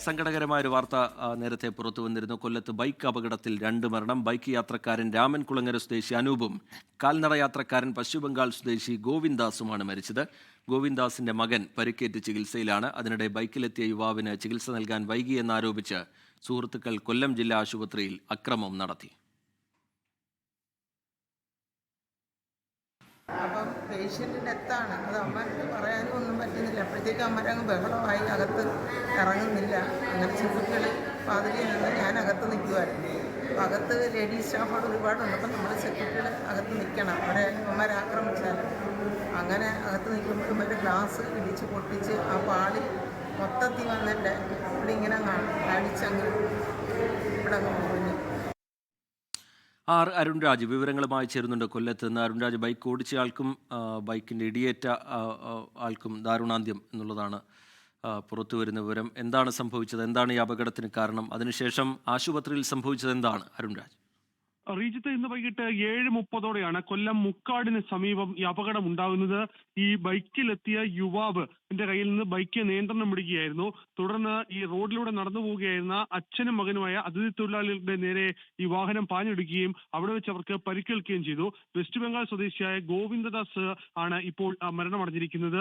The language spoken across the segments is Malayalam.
സങ്കടകരമായ ഒരു വാർത്ത നേരത്തെ പുറത്തു വന്നിരുന്നു. കൊല്ലത്ത് ബൈക്ക് അപകടത്തിൽ 2 മരണം. ബൈക്ക് യാത്രക്കാരൻ രാമൻകുളങ്ങര സ്വദേശി അനൂപും കാൽനട യാത്രക്കാരൻ പശ്ചിമബംഗാൾ സ്വദേശി ഗോവിന്ദാസുമാണ് മരിച്ചത്. ഗോവിന്ദാസിന്റെ മകൻ പരിക്കേറ്റ് ചികിത്സയിലാണ്. അതിനിടെ ബൈക്കിലെത്തിയ യുവാവിന് ചികിത്സ നൽകാൻ വൈകിയെന്നാരോപിച്ച് സുഹൃത്തുക്കൾ കൊല്ലം ജില്ലാ ആശുപത്രിയിൽ അക്രമം നടത്തി. അപ്പം പേഷ്യൻ്റ് ഡെത്താണ്. അത് അമ്മക്ക് പറയാനും ഒന്നും പറ്റുന്നില്ല. അപ്പോഴത്തേക്ക് അമ്മരങ്ങ് ബഹളമായി, അകത്ത് ഇറങ്ങുന്നില്ല. അങ്ങനെ സുഹൃത്തുക്കൾ പാതിരിയിൽ നിന്ന് ഞാൻ അകത്ത് നിൽക്കുമായിരുന്നു. അപ്പോൾ അകത്ത് ലേഡീസ് സ്റ്റാഫുകൾ ഒരുപാടുണ്ട്. അപ്പം നമ്മൾ സെക്യൂരിറ്റികൾ അകത്ത് നിൽക്കണം, അവരെ അമ്മമാരെ ആക്രമിച്ചാൽ. അങ്ങനെ അകത്ത് നിൽക്കുമ്പോഴും ഒരു ഗ്ലാസ് ഇടിച്ച് പൊട്ടിച്ച് ആ പാളി മൊത്തത്തിൽ വന്നിട്ട് ഇവിടെ ഇങ്ങനെ കാണിച്ചങ്ങ് ഇവിടെ പോയി. അരുൺരാജ് വിവരങ്ങളുമായി ചേരുന്നുണ്ട് കൊല്ലത്ത് നിന്ന്. അരുൺരാജ്, ബൈക്ക് ഓടിച്ചയാൾക്കും ബൈക്കിൻ്റെ ഇടിയേറ്റ ആൾക്കും ദാരുണാന്ത്യം എന്നുള്ളതാണ് പുറത്തു വരുന്ന വിവരം. എന്താണ് സംഭവിച്ചത്? എന്താണ് ഈ അപകടത്തിന് കാരണം? അതിനുശേഷം ആശുപത്രിയിൽ സംഭവിച്ചത് എന്താണ് അരുൺരാജ്? റീജിത്ത്, ഇന്ന് വൈകിട്ട് 7:30 കൊല്ലം മുക്കാടിന് സമീപം ഈ അപകടം ഉണ്ടാകുന്നത്. ഈ ബൈക്കിലെത്തിയ യുവാവ് കയ്യിൽ നിന്ന് ബൈക്ക് നിയന്ത്രണം വിടുകയായിരുന്നു. തുടർന്ന് ഈ റോഡിലൂടെ നടന്നു പോവുകയായിരുന്ന അച്ഛനും മകനുമായ അതിഥി തൊഴിലാളികളുടെ നേരെ ഈ വാഹനം പാഞ്ഞെടുക്കുകയും അവിടെ വെച്ച് അവർക്ക് പരിക്കേൽക്കുകയും ചെയ്തു. വെസ്റ്റ് ബംഗാൾ സ്വദേശിയായ ഗോവിന്ദദാസ് ആണ് ഇപ്പോൾ മരണമടഞ്ഞിരിക്കുന്നത്.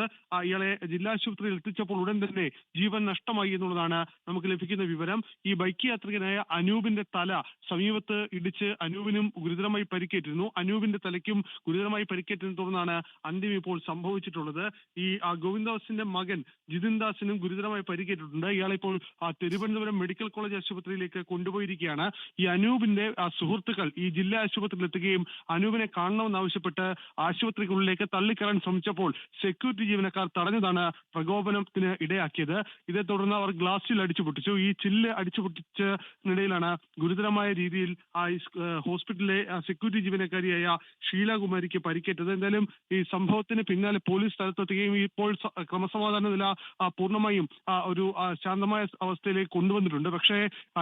ഇയാളെ ജില്ലാ ആശുപത്രിയിൽ എത്തിച്ചപ്പോൾ ഉടൻ തന്നെ ജീവൻ നഷ്ടമായി എന്നുള്ളതാണ് നമുക്ക് ലഭിക്കുന്ന വിവരം. ഈ ബൈക്ക് യാത്രികനായ അനൂപിന്റെ തല സമീപത്ത് ഇടിച്ച് അനൂപിനും ഗുരുതരമായി പരിക്കേറ്റിരുന്നു. അനൂപിന്റെ തലയ്ക്കും ഗുരുതരമായി പരിക്കേറ്റതിനെ തുടർന്നാണ് അന്ത്യം ഇപ്പോൾ സംഭവിച്ചിട്ടുള്ളത്. ഈ ഗോവിന്ദദാസിന്റെ മകൻ ജിതിൻ ദാസിനും ഗുരുതരമായി പരിക്കേറ്റിട്ടുണ്ട്. ഇയാളെ ഇപ്പോൾ തിരുവനന്തപുരം മെഡിക്കൽ കോളേജ് ആശുപത്രിയിലേക്ക് കൊണ്ടുപോയിരിക്കുകയാണ്. ഈ അനൂപിന്റെ സുഹൃത്തുക്കൾ ഈ ജില്ലാ ആശുപത്രിയിൽ എത്തുകയും അനൂപിനെ കാണണമെന്നാവശ്യപ്പെട്ട് ആശുപത്രിക്കുള്ളിലേക്ക് തള്ളിക്കയറാൻ ശ്രമിച്ചപ്പോൾ സെക്യൂരിറ്റി ജീവനക്കാർ തടഞ്ഞതാണ് പ്രകോപനത്തിന് ഇടയാക്കിയത്. ഇതേ തുടർന്ന് അവർ ഗ്ലാസ്സിൽ അടിച്ചു പൊട്ടിച്ചു. ഈ ചില്ല് അടിച്ചു പൊട്ടിച്ചതിനിടയിലാണ് ഗുരുതരമായ രീതിയിൽ ഹോസ്പിറ്റലിലെ സെക്യൂരിറ്റി ജീവനക്കാരിയായ ഷീലാകുമാരിക്ക് പരിക്കേറ്റത്. എന്തായാലും ഈ സംഭവത്തിന് പിന്നാലെ പോലീസ് സ്ഥലത്തെത്തുകയും ഇപ്പോൾ ക്രമസമാധാന നില പൂർണ്ണമായും ഒരു ശാന്തമായ അവസ്ഥയിലേക്ക് കൊണ്ടുവന്നിട്ടുണ്ട്. പക്ഷേ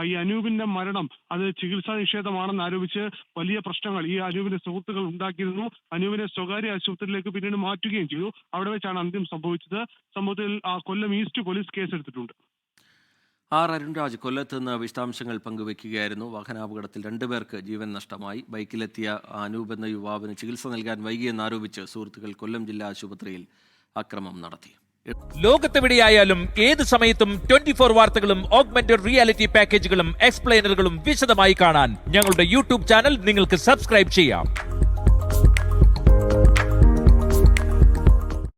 ഈ അനൂപിന്റെ മരണം അത് ചികിത്സാ നിഷേധമാണെന്ന് ആരോപിച്ച് വലിയ പ്രശ്നങ്ങൾ ഈ അനൂപിന്റെ സുഹൃത്തുക്കൾ ഉണ്ടാക്കിയിരുന്നു. അനൂപിനെ സ്വകാര്യ ആശുപത്രിയിലേക്ക് പിന്നീട് മാറ്റുകയും ചെയ്തു. അവിടെ വെച്ചാണ് അന്ത്യം സംഭവിച്ചത്. സംഭവത്തിൽ കൊല്ലം ഈസ്റ്റ് പോലീസ് കേസെടുത്തിട്ടുണ്ട്. അരുൺരാജ് കൊല്ലത്ത് നിന്ന് വിശദാംശങ്ങൾ പങ്കുവയ്ക്കുകയായിരുന്നു. വാഹനാപകടത്തിൽ 2 പേർക്ക് ജീവൻ നഷ്ടമായി. ബൈക്കിലെത്തിയ അനൂപ് എന്ന യുവാവിന് ചികിത്സ നൽകാൻ വൈകിയെന്നാരോപിച്ച് സുഹൃത്തുക്കൾ കൊല്ലം ജില്ലാ ആശുപത്രിയിൽ അക്രമം നടത്തി. ലോകത്തെവിടെയായാലും ഏത് സമയത്തും 24 വാർത്തകളും ഓഗ്മെന്റഡ് റിയാലിറ്റി പാക്കേജുകളും എക്സ്പ്ലെയിനറുകളും വിശദമായി കാണാൻ ഞങ്ങളുടെ യൂട്യൂബ് ചാനൽ നിങ്ങൾക്ക് സബ്സ്ക്രൈബ് ചെയ്യാം.